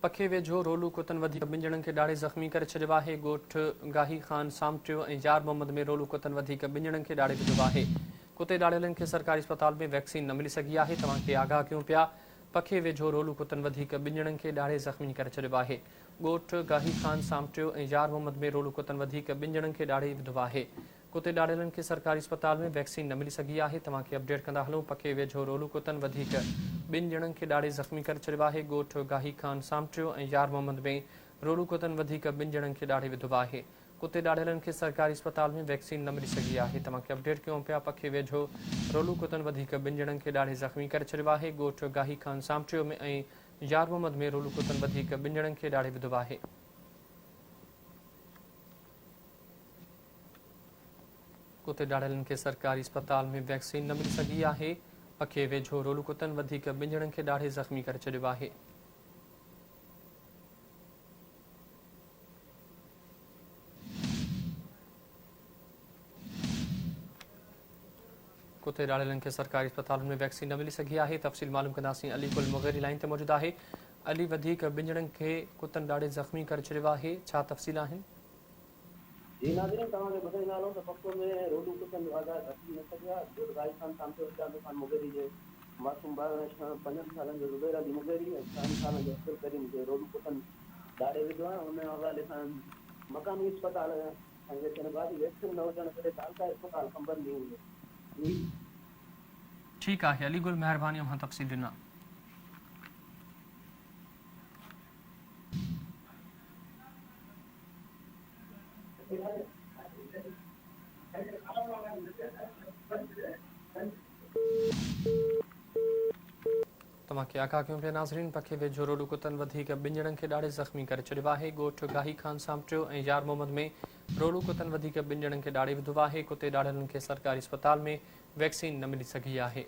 पखे वेझो रोलू कुतन वधीक ॿिनि ॼणनि खे ॾाढे ज़ख़्मी करे छॾियो आहे। ॻोठ गाही ख़ान सामटियो ऐं यार मोहम्मद में रोलू कुतन वधीक ॿिनि ॼणनि खे ॾाढे विधो आहे। कुते ॾाढेलनि खे सरकारी अस्पताल में वैक्सीन न मिली सघी आहे। तव्हांखे आगाह कयूं पिया, पखे वेझो रोलू कुतन वधीक ॿिनि ॼणनि खे ॾाढे ज़ख़्मी करे छॾियो आहे। ॻोठ गाही ख़ान सामटियो ऐं यार मोहम्मद में रोलू कुतन वधीक ॿिनि ॼणनि खे ॾाढे विधो आहे। कुते ॾाढेलनि खे सरकारी अस्पताल में वैक्सीन न मिली सघी आहे। तव्हांखे अपडेट कंदा हलूं, पखे वेझो रोलू कुतन वधीक ॿिनि ॼणनि खे ॾाढे ज़ख़्मी करे छॾियो आहे। ॻोठ गाही ख़ान सामटियो ऐं यार मोहम्मद में रोलू कुतन वधीक ॿिनि ॼणनि खे ॾाढे विधो आहे। कुते ॾाढेलनि खे सरकारी अस्पताल में वैक्सीन न मिली सघी आहे। तव्हांखे अपडेट कयूं पिया, पखे वेझो रोलू कुतन वधीक ॿिनि ॼणनि खे ॾाढे ज़ख़्मी करे छॾियो आहे। ॻोठ गाही ख़ान सामटियो में ऐं यार मोहम्मद में रोलू कुतन वधीक ॿिनि ॼणनि खे ॾाढे विधो आहे। कुते ॾाढेलनि खे सरकारी अस्पताल में वैक्सीन न मिली सघी आहे। पखे वेझो रोलू कुतन वधीक ॿिनि ॼणनि खे ॾाढे ज़ख़्मी करे छॾियो आहे। कुते ॾाढेलनि खे सरकारी अस्पताल में वैक्सीन न मिली सघी आहे। तफ़सील मालूम कंदासीं। अली कुल मुग़ैरी लाइन ते मौजूदु आहे। अली, वधीक ॿिनि ॼणनि खे कुतन ॾाढे ज़ख़्मी करे छॾियो आहे, छा तफ़सील आहिनि? जी नाज़रीन, तव्हांखे ॿुधाईंदासीं त पको में रोलू कुतन आज़ाद अची न सघिया। गाही ख़ान सामटियो खान मुग़ैरी जे मासूम ॿार 5 सालनि जो ज़ुबैर अली मुग़ैरी ऐं 4 सालनि जो अब्दुल करीम जे रोलू कुतन ॾाढे विधो आहे। हुन हवाले सां मक़ामी अस्पताल ऐं लेकिन बाद वैक्सीन न हुजण करे सरकारी अस्पताल ख़बर नहीं हुई। ठीकु आहे अली गुल, महिरबानी असां तफ़सील ॾिना। तव्हांखे आगाह कयूं पिया नाज़रीन, पखे वेझो रोलू कुतन वधीक ॿिनि ॼणनि खे ॾाढे ज़ख़्मी करे छॾियो आहे। ॻोठ गाही ख़ान सामटियो ऐं यार मोहम्मद में रोलू कुतन वधीक ॿिनि ॼणनि खे ॾाढे विधो आहे। कुते ॾाढेलनि खे सरकारी अस्पताल में वैक्सीन न मिली सघी आहे।